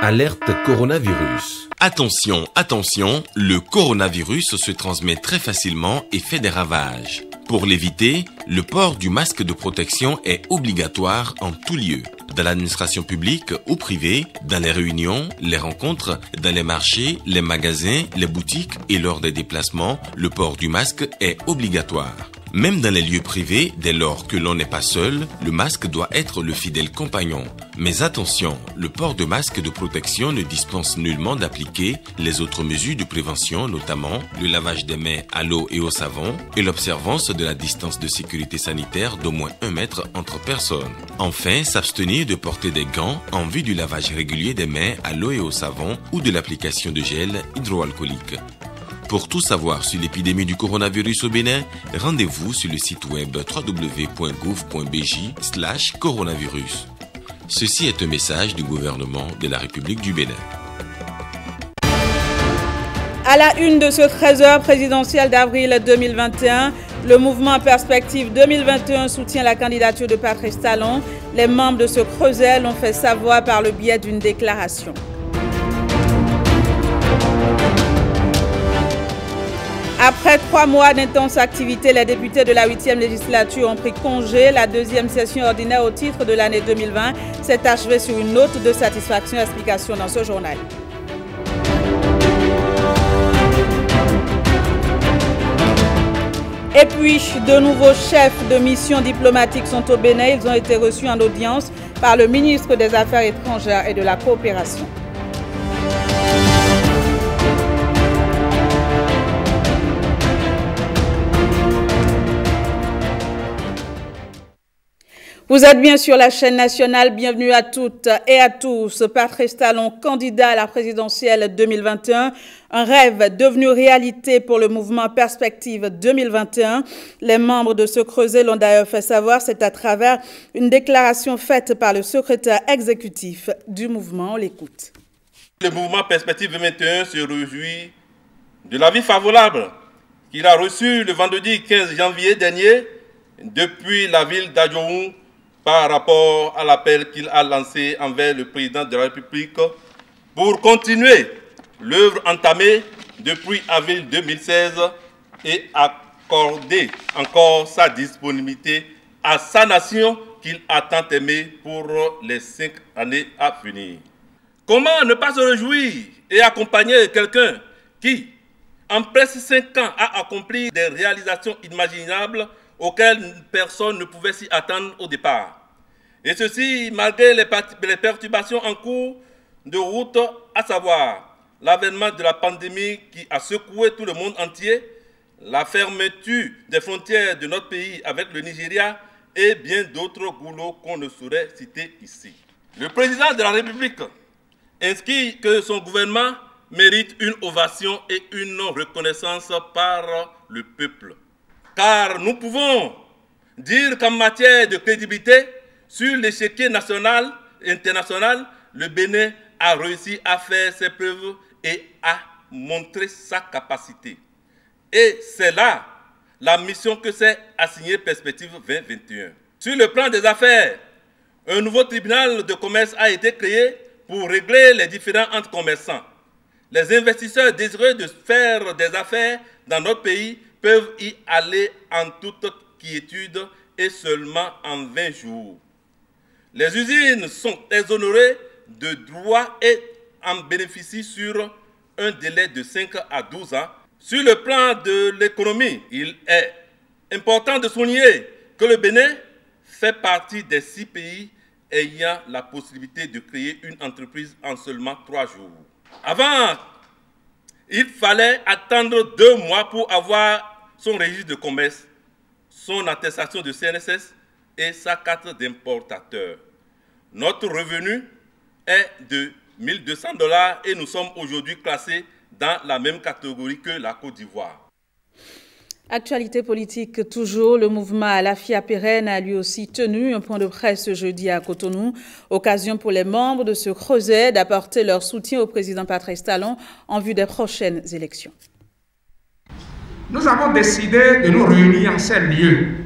Alerte coronavirus. Attention, attention, le coronavirus se transmet très facilement et fait des ravages. Pour l'éviter, le port du masque de protection est obligatoire en tout lieu. Dans l'administration publique ou privée, dans les réunions, les rencontres, dans les marchés, les magasins, les boutiques et lors des déplacements, le port du masque est obligatoire. Même dans les lieux privés, dès lors que l'on n'est pas seul, le masque doit être le fidèle compagnon. Mais attention, le port de masque de protection ne dispense nullement d'appliquer les autres mesures de prévention, notamment le lavage des mains à l'eau et au savon et l'observance de la distance de sécurité sanitaire d'au moins 1 mètre entre personnes. Enfin, s'abstenir de porter des gants en vue du lavage régulier des mains à l'eau et au savon ou de l'application de gel hydroalcoolique. Pour tout savoir sur l'épidémie du coronavirus au Bénin, rendez-vous sur le site web www.gouv.bj/coronavirus. Ceci est un message du gouvernement de la République du Bénin. À la une de ce 13h présidentiel d'avril 2021, le mouvement Perspective 2021 soutient la candidature de Patrice Talon. Les membres de ce creuset l'ont fait savoir par le biais d'une déclaration. Après 3 mois d'intense activité, les députés de la 8e législature ont pris congé. La 2e session ordinaire au titre de l'année 2020 s'est achevée sur une note de satisfaction. Explication dans ce journal. Et puis, de nouveaux chefs de mission diplomatiques sont au Bénin. Ils ont été reçus en audience par le ministre des Affaires étrangères et de la coopération. Vous êtes bien sur la chaîne nationale, bienvenue à toutes et à tous. Patrice Talon, candidat à la présidentielle 2021, un rêve devenu réalité pour le mouvement Perspective 2021. Les membres de ce creuset l'ont d'ailleurs fait savoir, c'est à travers une déclaration faite par le secrétaire exécutif du mouvement. On l'écoute. Le mouvement Perspective 2021 se réjouit de l'avis favorable qu'il a reçu le vendredi 15 janvier dernier depuis la ville d'Adjoou, par rapport à l'appel qu'il a lancé envers le président de la République pour continuer l'œuvre entamée depuis avril 2016 et accorder encore sa disponibilité à sa nation qu'il a tant aimée pour les 5 années à venir. Comment ne pas se réjouir et accompagner quelqu'un qui, en presque 5 ans, a accompli des réalisations inimaginables auxquelles personne ne pouvait s'y attendre au départ. Et ceci malgré les perturbations en cours de route, à savoir l'avènement de la pandémie qui a secoué tout le monde entier, la fermeture des frontières de notre pays avec le Nigeria et bien d'autres goulots qu'on ne saurait citer ici. Le président de la République inscrit que son gouvernement mérite une ovation et une reconnaissance par le peuple. Car nous pouvons dire qu'en matière de crédibilité, sur l'échiquier national et international, le Bénin a réussi à faire ses preuves et à montrer sa capacité. Et c'est là la mission que s'est assignée Perspective 2021. Sur le plan des affaires, un nouveau tribunal de commerce a été créé pour régler les différends entre commerçants. Les investisseurs désireux de faire des affaires dans notre pays peuvent y aller en toute quiétude et seulement en 20 jours. Les usines sont exonérées de droits et en bénéficient sur un délai de 5 à 12 ans. Sur le plan de l'économie, il est important de souligner que le Bénin fait partie des 6 pays ayant la possibilité de créer une entreprise en seulement 3 jours. Avant, il fallait attendre 2 mois pour avoir son registre de commerce, son attestation de CNSS et sa carte d'importateur. Notre revenu est de $1 200 et nous sommes aujourd'hui classés dans la même catégorie que la Côte d'Ivoire. Actualité politique toujours, le mouvement Alafia Pérenne a lui aussi tenu un point de presse ce jeudi à Cotonou. Occasion pour les membres de ce creuset d'apporter leur soutien au président Patrice Talon en vue des prochaines élections. Nous avons décidé de nous réunir en ces lieux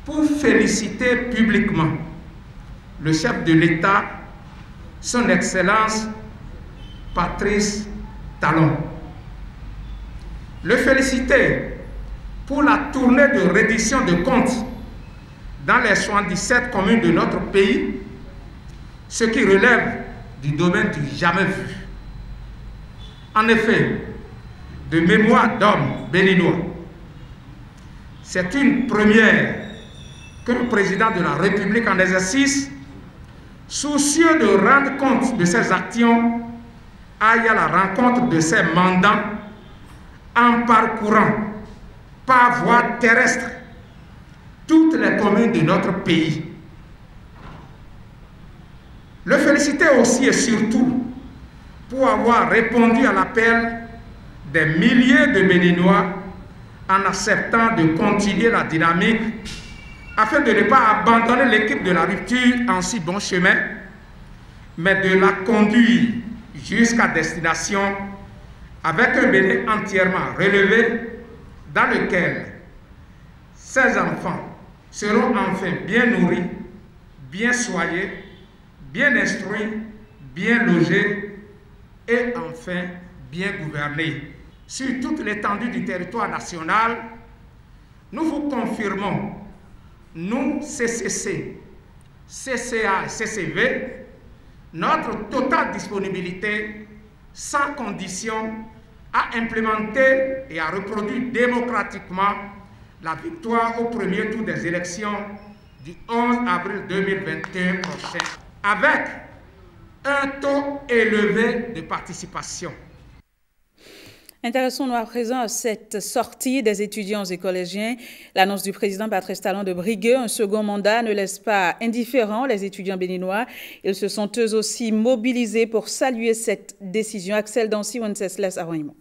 pour féliciter publiquement le chef de l'État Son Excellence Patrice Talon. Le féliciter pour la tournée de reddition de comptes dans les 77 communes de notre pays, ce qui relève du domaine du jamais vu. En effet, de mémoire d'homme béninois, c'est une première que le président de la République en exercice, soucieux de rendre compte de ses actions, aille à la rencontre de ses mandants en parcourant par voie terrestre toutes les communes de notre pays. Le féliciter aussi et surtout pour avoir répondu à l'appel des milliers de Béninois en acceptant de continuer la dynamique afin de ne pas abandonner l'équipe de la rupture en si bon chemin, mais de la conduire jusqu'à destination avec un Bénin entièrement relevé dans lequel ces enfants seront enfin bien nourris, bien soignés, bien instruits, bien logés et enfin bien gouvernés. Sur toute l'étendue du territoire national, nous vous confirmons, nous, CCC, CCA et CCV, notre totale disponibilité, sans condition, à implémenter et à reproduire démocratiquement la victoire au premier tour des élections du 11 avril 2021 prochain, avec un taux élevé de participation. Intéressons-nous à présent à cette sortie des étudiants et collégiens. L'annonce du président Patrice Talon de briguer un second mandat ne laisse pas indifférents les étudiants béninois. Ils se sont eux aussi mobilisés pour saluer cette décision. Axel Dancy, Wenceslas Aroimon.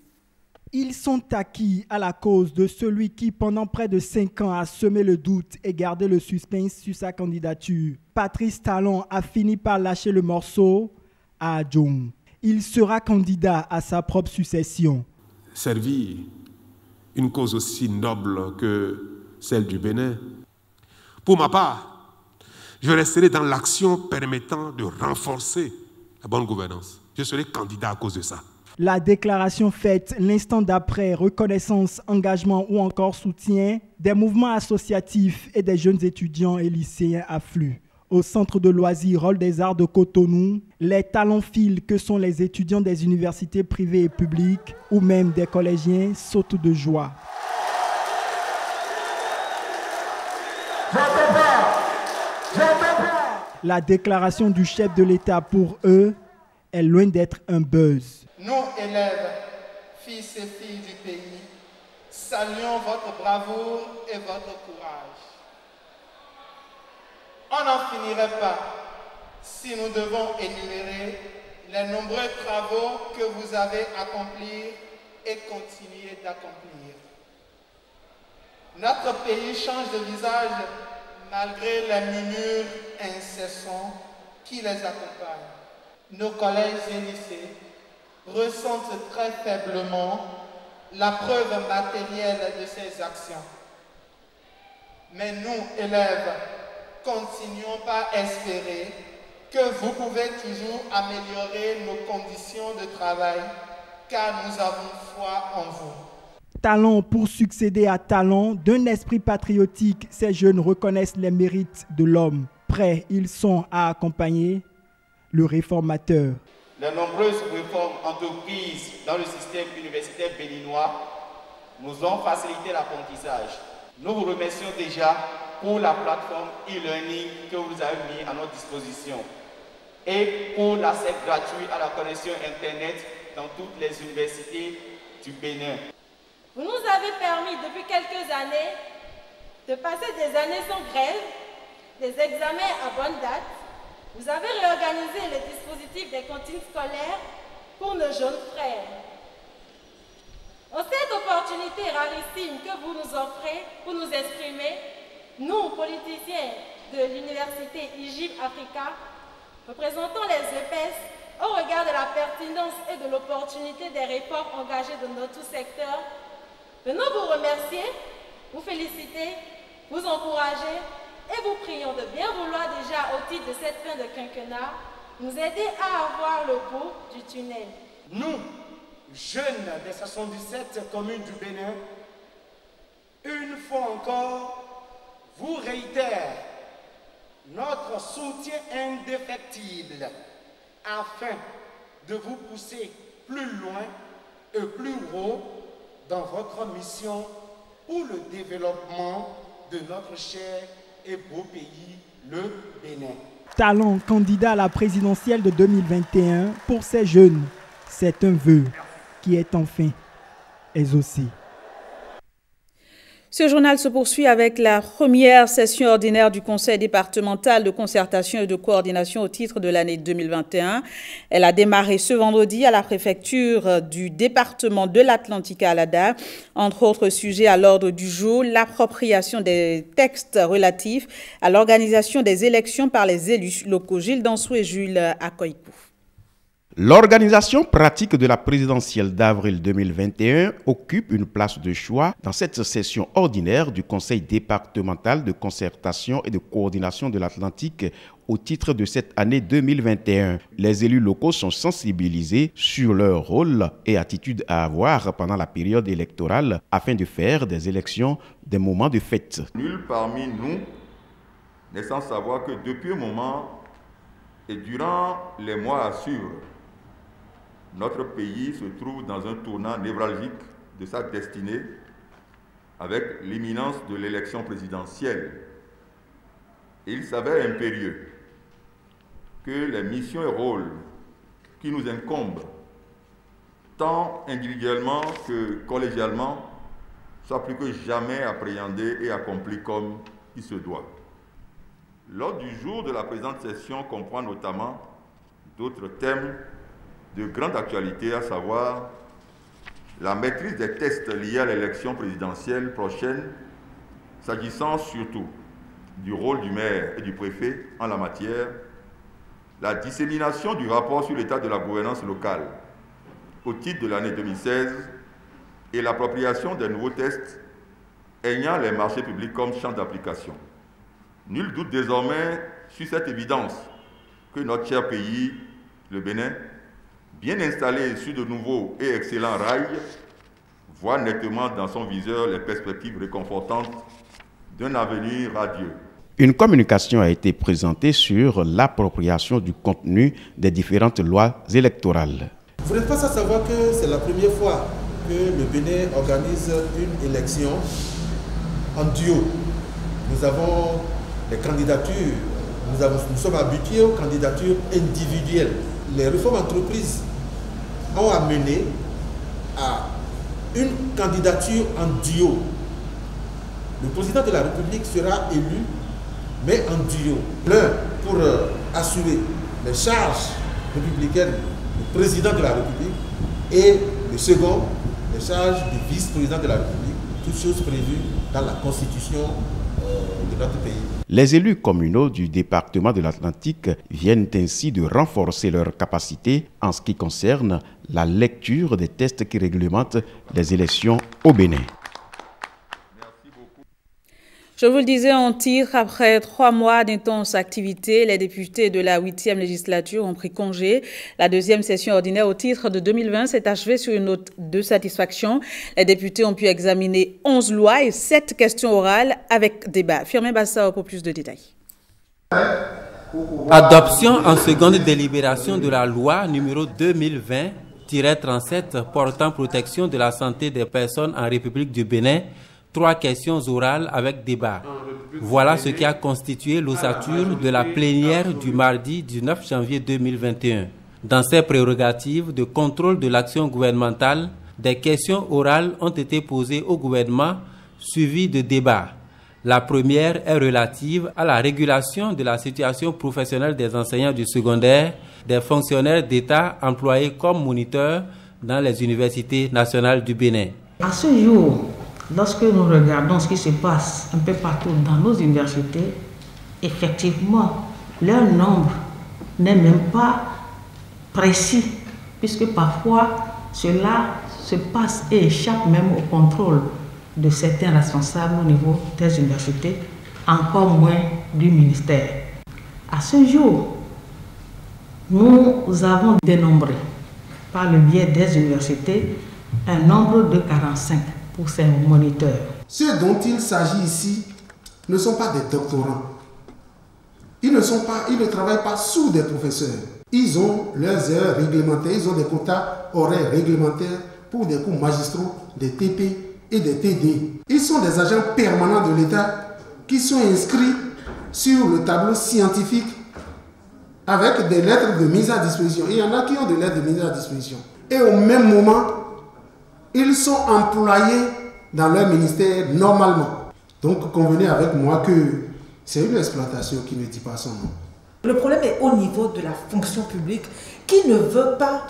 Ils sont acquis à la cause de celui qui, pendant près de 5 ans, a semé le doute et gardé le suspense sur sa candidature. Patrice Talon a fini par lâcher le morceau à Adjoum. Il sera candidat à sa propre succession. Servir une cause aussi noble que celle du Bénin. Pour ma part, je resterai dans l'action permettant de renforcer la bonne gouvernance. Je serai candidat à cause de ça. La déclaration faite l'instant d'après, reconnaissance, engagement ou encore soutien, des mouvements associatifs et des jeunes étudiants et lycéens affluent. Au centre de loisirs Hall des Arts de Cotonou, les talons-fils que sont les étudiants des universités privées et publiques ou même des collégiens sautent de joie. La déclaration du chef de l'État pour eux est loin d'être un buzz. Nous, élèves, fils et filles du pays, saluons votre bravoure et votre courage. On n'en finirait pas si nous devons énumérer les nombreux travaux que vous avez accomplis et continuez d'accomplir. Notre pays change de visage malgré les murmures incessants qui les accompagnent. Nos collèges et lycées ressentent très faiblement la preuve matérielle de ces actions. Mais nous, élèves, continuons par espérer que vous pouvez toujours améliorer nos conditions de travail, car nous avons foi en vous. Talent pour succéder à talent, d'un esprit patriotique, ces jeunes reconnaissent les mérites de l'homme. Prêts, ils sont à accompagner le réformateur. Les nombreuses réformes entreprises dans le système universitaire béninois nous ont facilité l'apprentissage. Nous vous remercions déjà pour la plateforme e-learning que vous avez mis à notre disposition et pour l'accès gratuit à la connexion Internet dans toutes les universités du Bénin. Vous nous avez permis depuis quelques années de passer des années sans grève, des examens à bonne date. Vous avez réorganisé le dispositif des cantines scolaires pour nos jeunes frères. En cette opportunité rarissime que vous nous offrez pour nous exprimer, nous, politiciens de l'université IGIP Africa, représentons les EPS au regard de la pertinence et de l'opportunité des réformes engagées dans notre secteur. Venons vous remercier, vous féliciter, vous encourager et vous prions de bien vouloir déjà au titre de cette fin de quinquennat nous aider à avoir le bout du tunnel. Nous, jeunes des 77 communes du Bénin, une fois encore, vous réitère notre soutien indéfectible afin de vous pousser plus loin et plus haut dans votre mission pour le développement de notre cher et beau pays, le Bénin. Talon, candidat à la présidentielle de 2021, pour ces jeunes, c'est un vœu qui est enfin exaucé. Ce journal se poursuit avec la première session ordinaire du Conseil départemental de concertation et de coordination au titre de l'année 2021. Elle a démarré ce vendredi à la préfecture du département de l'Atlantique à Alada. Entre autres sujets à l'ordre du jour, l'appropriation des textes relatifs à l'organisation des élections par les élus locaux. Gilles Dansou et Jules Akoikou. L'organisation pratique de la présidentielle d'avril 2021 occupe une place de choix dans cette session ordinaire du Conseil départemental de concertation et de coordination de l'Atlantique au titre de cette année 2021. Les élus locaux sont sensibilisés sur leur rôle et attitude à avoir pendant la période électorale afin de faire des élections des moments de fête. Nul parmi nous n'est sans savoir que depuis un moment et durant les mois à suivre, notre pays se trouve dans un tournant névralgique de sa destinée avec l'imminence de l'élection présidentielle. Il s'avère impérieux que les missions et rôles qui nous incombent, tant individuellement que collégialement, soient plus que jamais appréhendés et accomplis comme il se doit. L'ordre du jour de la présente session comprend notamment d'autres thèmes de grande actualité, à savoir la maîtrise des tests liés à l'élection présidentielle prochaine, s'agissant surtout du rôle du maire et du préfet en la matière, la dissémination du rapport sur l'état de la gouvernance locale au titre de l'année 2016 et l'appropriation des nouveaux tests ayant les marchés publics comme champ d'application. Nul doute désormais sur cette évidence que notre cher pays, le Bénin, bien installé sur de nouveaux et excellents rails, voit nettement dans son viseur les perspectives réconfortantes d'un avenir radieux. Une communication a été présentée sur l'appropriation du contenu des différentes lois électorales. Vous n'êtes pas sans savoir que c'est la première fois que le Bénin organise une élection en duo. Nous avons les candidatures, nous sommes habitués aux candidatures individuelles. Les réformes entreprises ont amené à une candidature en duo. Le président de la République sera élu, mais en duo. L'un pour assurer les charges républicaines du président de la République et le second, les charges du vice-président de la République, toutes choses prévues dans la constitution de notre pays. Les élus communaux du département de l'Atlantique viennent ainsi de renforcer leurs capacités en ce qui concerne la lecture des tests qui réglementent les élections au Bénin. Je vous le disais en titre, après 3 mois d'intenses activités, les députés de la 8e législature ont pris congé. La deuxième session ordinaire au titre de 2020 s'est achevée sur une note de satisfaction. Les députés ont pu examiner 11 lois et 7 questions orales avec débat. Firmin Bassao pour plus de détails. Adoption en seconde délibération de la loi numéro 2020-37 portant protection de la santé des personnes en République du Bénin. 3 questions orales avec débat. Voilà ce qui a constitué l'ossature de la plénière du mardi 19 janvier 2021. Dans ses prérogatives de contrôle de l'action gouvernementale, des questions orales ont été posées au gouvernement, suivies de débats. La première est relative à la régulation de la situation professionnelle des enseignants du secondaire, des fonctionnaires d'État employés comme moniteurs dans les universités nationales du Bénin. À ce jour, lorsque nous regardons ce qui se passe un peu partout dans nos universités, effectivement, leur nombre n'est même pas précis, puisque parfois cela se passe et échappe même au contrôle de certains responsables au niveau des universités, encore moins du ministère. À ce jour, Nous avons dénombré, par le biais des universités, un nombre de 45 pour ces moniteurs. Ceux dont il s'agit ici ne sont pas des doctorants. Ils ne travaillent pas sous des professeurs. Ils ont leurs heures réglementaires, ils ont des quotas horaires réglementaires pour des cours magistraux, des TP et des TD. Ils sont des agents permanents de l'État qui sont inscrits sur le tableau scientifique avec des lettres de mise à disposition. Il y en a qui ont des lettres de mise à disposition. Et au même moment, ils sont employés dans leur ministère normalement. Donc convenez avec moi que c'est une exploitation qui ne dit pas son nom. Le problème est au niveau de la fonction publique qui ne veut pas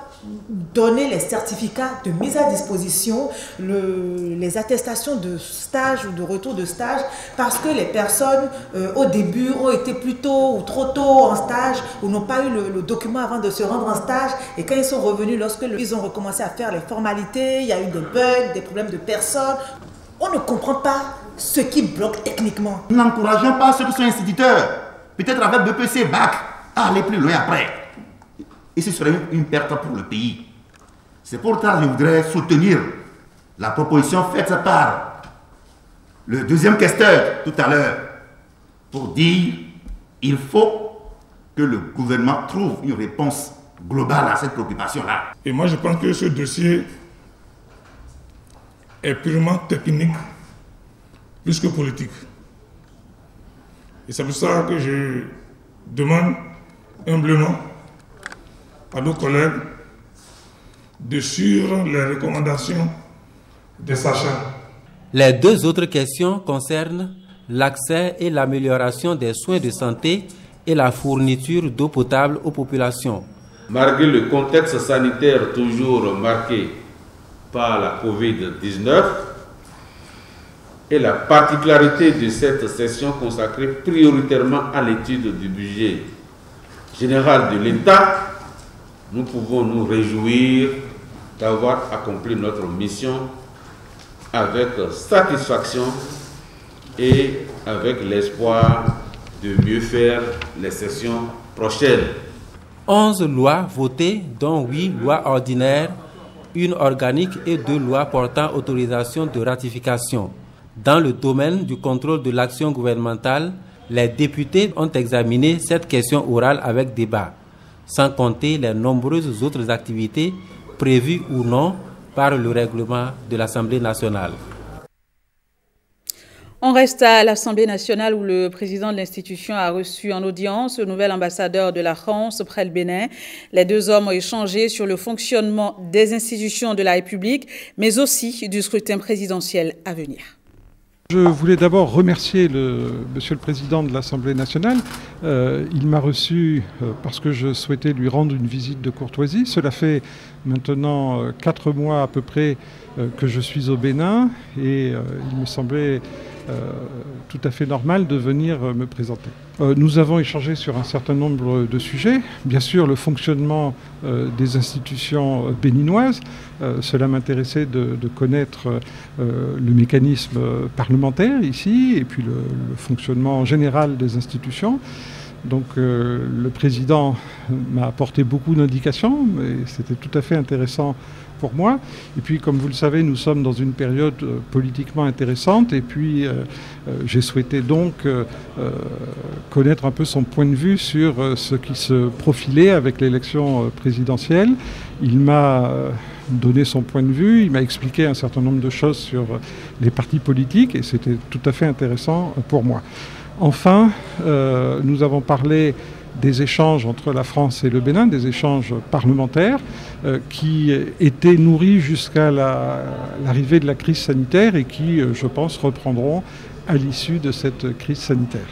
donner les certificats de mise à disposition, les attestations de stage ou de retour de stage, parce que les personnes au début ont été plus tôt ou trop tôt en stage ou n'ont pas eu le document avant de se rendre en stage, et quand ils sont revenus, lorsqu'ils ont recommencé à faire les formalités, il y a eu des bugs, des problèmes de personnes. On ne comprend pas ce qui bloque techniquement. Nous n'encourageons pas ceux qui sont instituteurs, peut-être avec BPC, BAC, à aller plus loin après. Et ce serait une perte pour le pays. C'est pourquoi je voudrais soutenir la proposition faite par le deuxième questeur tout à l'heure pour dire qu'il faut que le gouvernement trouve une réponse globale à cette préoccupation-là. Et moi, je pense que ce dossier est purement technique plus que politique. Et c'est pour ça que je demande humblement à nos collègues de suivre les recommandations des sachants. Les deux autres questions concernent l'accès et l'amélioration des soins de santé et la fourniture d'eau potable aux populations. Malgré le contexte sanitaire toujours marqué par la COVID-19 et la particularité de cette session consacrée prioritairement à l'étude du budget général de l'État, nous pouvons nous réjouir d'avoir accompli notre mission avec satisfaction et avec l'espoir de mieux faire les sessions prochaines. 11 lois votées, dont 8 lois ordinaires, une organique et 2 lois portant autorisation de ratification. Dans le domaine du contrôle de l'action gouvernementale, les députés ont examiné cette question orale avec débat, sans compter les nombreuses autres activités prévues ou non par le règlement de l'Assemblée nationale. On reste à l'Assemblée nationale où le président de l'institution a reçu en audience le nouvel ambassadeur de la France près le Bénin. Les deux hommes ont échangé sur le fonctionnement des institutions de la République, mais aussi du scrutin présidentiel à venir. Je voulais d'abord remercier Monsieur le Président de l'Assemblée nationale. Il m'a reçu parce que je souhaitais lui rendre une visite de courtoisie. Cela fait maintenant 4 mois à peu près que je suis au Bénin et il me semblait tout à fait normal de venir me présenter. Nous avons échangé sur un certain nombre de sujets. Bien sûr, le fonctionnement des institutions béninoises. Cela m'intéressait de connaître le mécanisme parlementaire ici et puis le fonctionnement général des institutions. Donc le président m'a apporté beaucoup d'indications, mais c'était tout à fait intéressant pour moi. Et puis, comme vous le savez, nous sommes dans une période politiquement intéressante. Et puis, j'ai souhaité donc connaître un peu son point de vue sur ce qui se profilait avec l'élection présidentielle. Il m'a donné son point de vue, il m'a expliqué un certain nombre de choses sur les partis politiques et c'était tout à fait intéressant pour moi. Enfin, nous avons parlé des échanges entre la France et le Bénin, des échanges parlementaires qui étaient nourris jusqu'à l'arrivée de la crise sanitaire et qui, je pense, reprendront à l'issue de cette crise sanitaire.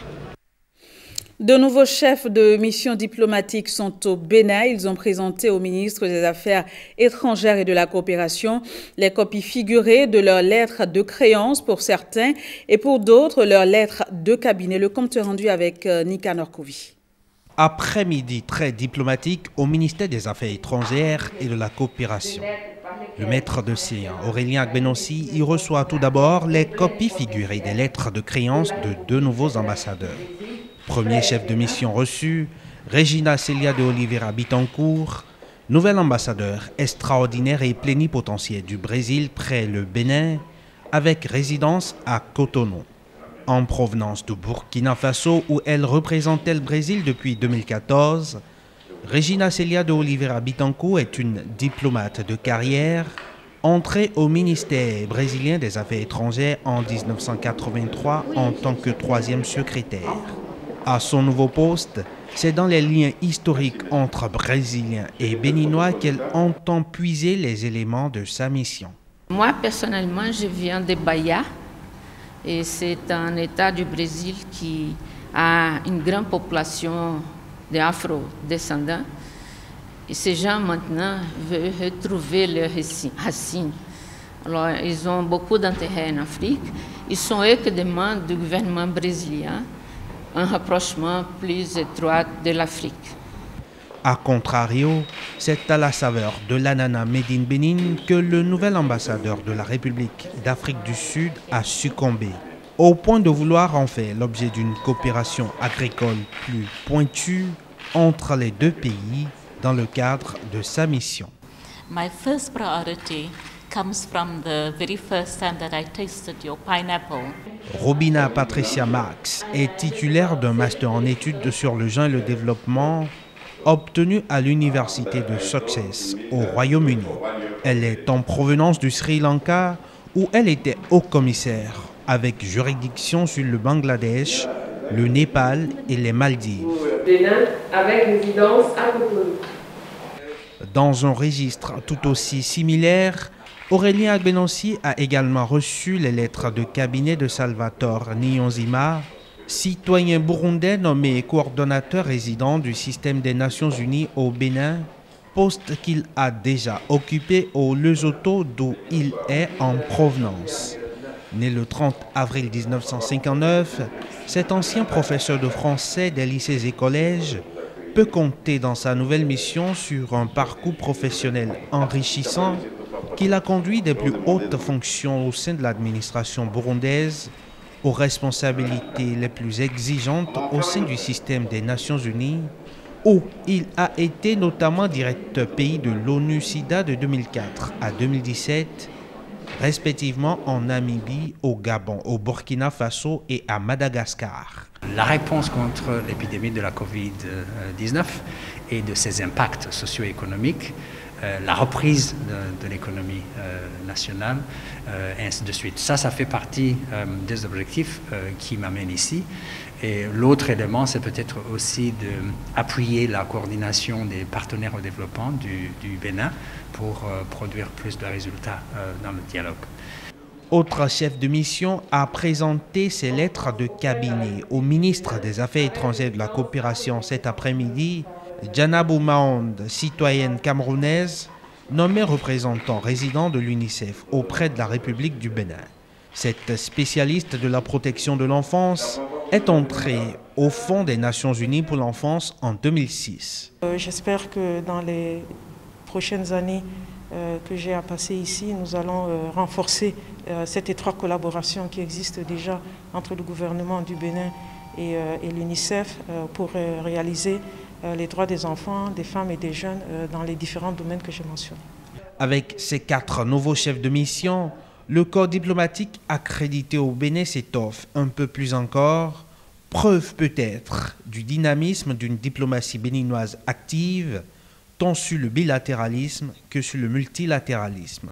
De nouveaux chefs de mission diplomatique sont au Bénin. Ils ont présenté au ministre des Affaires étrangères et de la coopération les copies figurées de leurs lettres de créance pour certains et pour d'autres leurs lettres de cabinet. Le compte rendu avec Nika Norkovi. Après-midi très diplomatique au ministère des Affaires étrangères et de la coopération. Le maître de séance, Aurélien Agbenossi, y reçoit tout d'abord les copies figurées des lettres de créance de 2 nouveaux ambassadeurs. Premier chef de mission reçu, Regina Célia de Oliveira Bittencourt, nouvelle ambassadeur extraordinaire et plénipotentiaire du Brésil près le Bénin, avec résidence à Cotonou. En provenance du Burkina Faso, où elle représentait le Brésil depuis 2014, Regina Célia de Oliveira Bittencourt est une diplomate de carrière, entrée au ministère brésilien des Affaires étrangères en 1983 en tant que 3e secrétaire. À son nouveau poste, c'est dans les liens historiques entre Brésiliens et Béninois qu'elle entend puiser les éléments de sa mission. Moi, personnellement, je viens de Bahia, et c'est un État du Brésil qui a une grande population d'afro-descendants. Et ces gens, maintenant, veulent retrouver leurs racines. Alors, ils ont beaucoup d'intérêt en Afrique. Ils sont eux qui demandent du gouvernement brésilien un rapprochement plus étroit de l'Afrique. A contrario, c'est à la saveur de l'ananas made in Bénin que le nouvel ambassadeur de la République d'Afrique du Sud a succombé, au point de vouloir en faire l'objet d'une coopération agricole plus pointue entre les deux pays dans le cadre de sa mission. My first priority comes from the very first time that I tasted your pineapple. Robina Patricia Marx est titulaire d'un master en études sur le genre et le développement obtenu à l'université de Sussex au Royaume-Uni. Elle est en provenance du Sri Lanka où elle était haut-commissaire avec juridiction sur le Bangladesh, le Népal et les Maldives. Bénin avec résidence à Cotonou. Dans un registre tout aussi similaire, Aurélien Agbenonsi a également reçu les lettres de cabinet de Salvatore Niyonzima, citoyen burundais nommé coordonnateur résident du système des Nations Unies au Bénin, poste qu'il a déjà occupé au Lesotho d'où il est en provenance. Né le 30 avril 1959, cet ancien professeur de français des lycées et collèges peut compter dans sa nouvelle mission sur un parcours professionnel enrichissant qui l'a conduit des plus hautes fonctions au sein de l'administration burundaise aux responsabilités les plus exigeantes au sein du système des Nations Unies, où il a été notamment directeur pays de l'ONU-SIDA de 2004 à 2017, respectivement en Namibie, au Gabon, au Burkina Faso et à Madagascar. La réponse contre l'épidémie de la Covid-19 et de ses impacts socio-économiques, la reprise de l'économie nationale, et ainsi de suite. Ça fait partie des objectifs qui m'amènent ici. Et l'autre élément, c'est peut-être aussi d'appuyer la coordination des partenaires au développement du Bénin pour produire plus de résultats dans le dialogue. Autre chef de mission a présenté ses lettres de cabinet au ministre des Affaires étrangères de la coopération cet après-midi, Janabou Maonde, citoyenne camerounaise, nommée représentant résident de l'UNICEF auprès de la République du Bénin. Cette spécialiste de la protection de l'enfance est entrée au Fonds des Nations Unies pour l'enfance en 2006. J'espère que dans les prochaines années que j'ai à passer ici, nous allons renforcer cette étroite collaboration qui existe déjà entre le gouvernement du Bénin et l'UNICEF pour réaliser les droits des enfants, des femmes et des jeunes dans les différents domaines que j'ai mentionnés. Avec ces 4 nouveaux chefs de mission, le corps diplomatique accrédité au Bénin s'étoffe un peu plus encore, preuve peut-être du dynamisme d'une diplomatie béninoise active, tant sur le bilatéralisme que sur le multilatéralisme.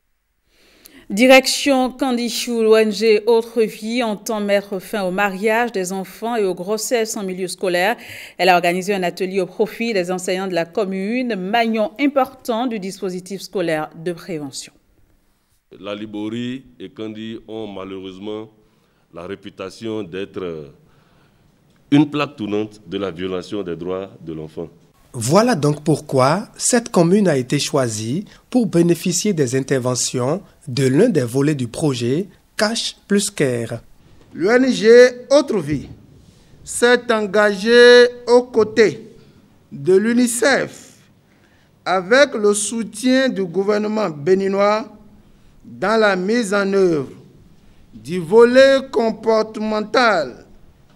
Direction Kandichou, l'ONG Autre Vie entend mettre fin au mariage des enfants et aux grossesses en milieu scolaire. Elle a organisé un atelier au profit des enseignants de la commune, maillon important du dispositif scolaire de prévention. La Libori et Kandi ont malheureusement la réputation d'être une plaque tournante de la violation des droits de l'enfant. Voilà donc pourquoi cette commune a été choisie pour bénéficier des interventions de l'un des volets du projet Cash plus Care. L'ONG Autre Vie s'est engagée aux côtés de l'UNICEF avec le soutien du gouvernement béninois dans la mise en œuvre du volet comportemental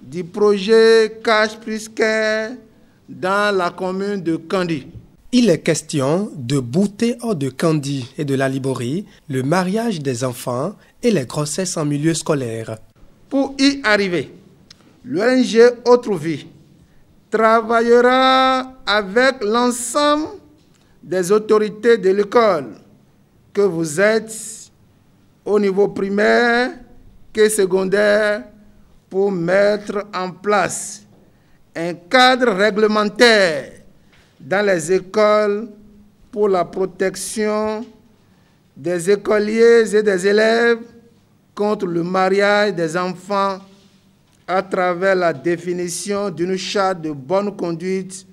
du projet Cash plus Care dans la commune de Kandi. Il est question de bouter hors de Kandi et de la Liborie le mariage des enfants et les grossesses en milieu scolaire. Pour y arriver, l'ONG Autre Vie travaillera avec l'ensemble des autorités de l'école, que vous êtes au niveau primaire que secondaire, pour mettre en place un cadre réglementaire dans les écoles pour la protection des écoliers et des élèves contre le mariage des enfants à travers la définition d'une charte de bonne conduite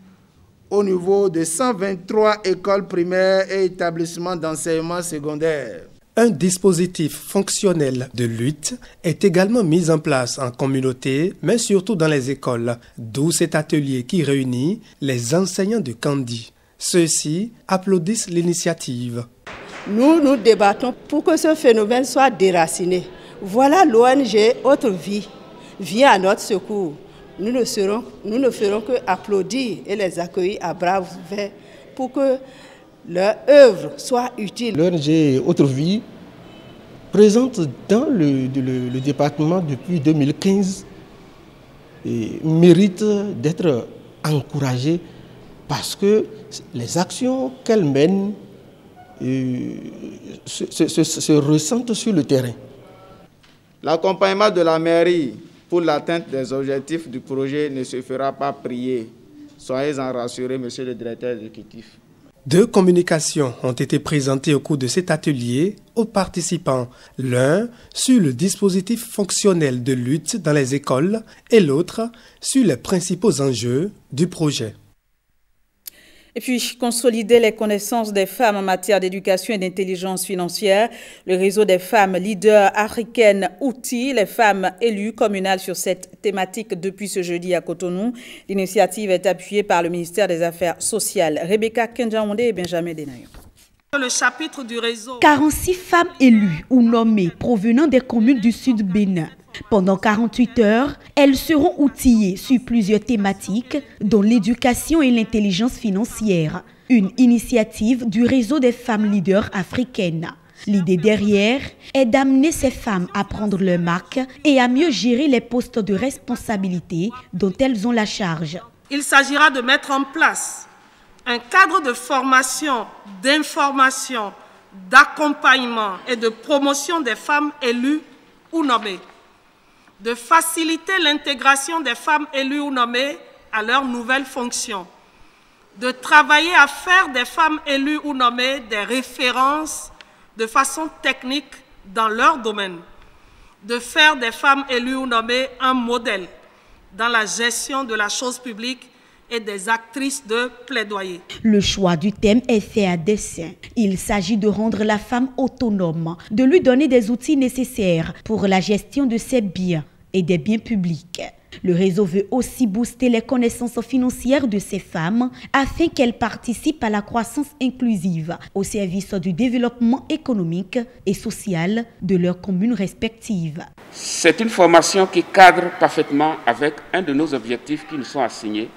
au niveau de 123 écoles primaires et établissements d'enseignement secondaire. Un dispositif fonctionnel de lutte est également mis en place en communauté, mais surtout dans les écoles, d'où cet atelier qui réunit les enseignants de Kandi. Ceux-ci applaudissent l'initiative. Nous débattons pour que ce phénomène soit déraciné. Voilà l'ONG Autre Vie vient à notre secours. Nous ne ferons que applaudir et les accueillir à bras ouverts pour que leur œuvre soit utile. L'ONG Autre Vie, présente dans le département depuis 2015, mérite d'être encouragée parce que les actions qu'elle mène se ressentent sur le terrain. L'accompagnement de la mairie pour l'atteinte des objectifs du projet ne se fera pas prier. Soyez-en rassurés, monsieur le directeur exécutif. 2 communications ont été présentées au cours de cet atelier aux participants. L'un sur le dispositif fonctionnel de lutte dans les écoles et l'autre sur les principaux enjeux du projet. Et puis, consolider les connaissances des femmes en matière d'éducation et d'intelligence financière. Le réseau des femmes leaders africaines outille les femmes élues communales sur cette thématique depuis ce jeudi à Cotonou. L'initiative est appuyée par le ministère des Affaires sociales. Rebecca Kenjaonde et Benjamin Denayon. Le chapitre du réseau. 46 femmes élues ou nommées provenant des communes du Sud Bénin. Pendant 48 heures, elles seront outillées sur plusieurs thématiques, dont l'éducation et l'intelligence financière, une initiative du réseau des femmes leaders africaines. L'idée derrière est d'amener ces femmes à prendre leur marque et à mieux gérer les postes de responsabilité dont elles ont la charge. Il s'agira de mettre en place un cadre de formation, d'information, d'accompagnement et de promotion des femmes élues ou nommées, de faciliter l'intégration des femmes élues ou nommées à leurs nouvelles fonctions, de travailler à faire des femmes élues ou nommées des références de façon technique dans leur domaine, de faire des femmes élues ou nommées un modèle dans la gestion de la chose publique et des actrices de plaidoyer. Le choix du thème est fait à dessein. Il s'agit de rendre la femme autonome, de lui donner des outils nécessaires pour la gestion de ses biens et des biens publics. Le réseau veut aussi booster les connaissances financières de ces femmes afin qu'elles participent à la croissance inclusive au service du développement économique et social de leurs communes respectives. C'est une formation qui cadre parfaitement avec un de nos objectifs qui nous sont assignés,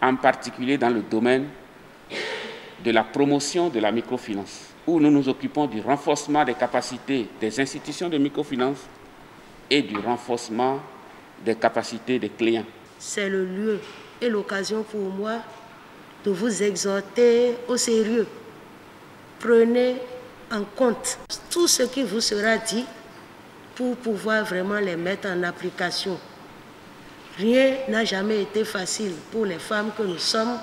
en particulier dans le domaine de la promotion de la microfinance, où nous nous occupons du renforcement des capacités des institutions de microfinance et du renforcement des capacités des clients. C'est le lieu et l'occasion pour moi de vous exhorter au sérieux. Prenez en compte tout ce qui vous sera dit pour pouvoir vraiment les mettre en application. Rien n'a jamais été facile pour les femmes que nous sommes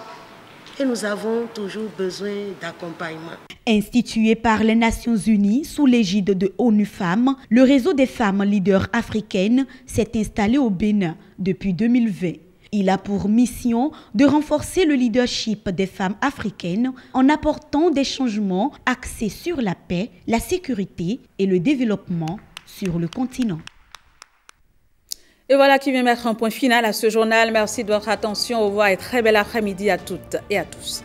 et nous avons toujours besoin d'accompagnement. Institué par les Nations Unies sous l'égide de ONU Femmes, le réseau des femmes leaders africaines s'est installé au Bénin depuis 2020. Il a pour mission de renforcer le leadership des femmes africaines en apportant des changements axés sur la paix, la sécurité et le développement sur le continent. Et voilà qui vient mettre un point final à ce journal. Merci de votre attention. Au revoir et très bel après-midi à toutes et à tous.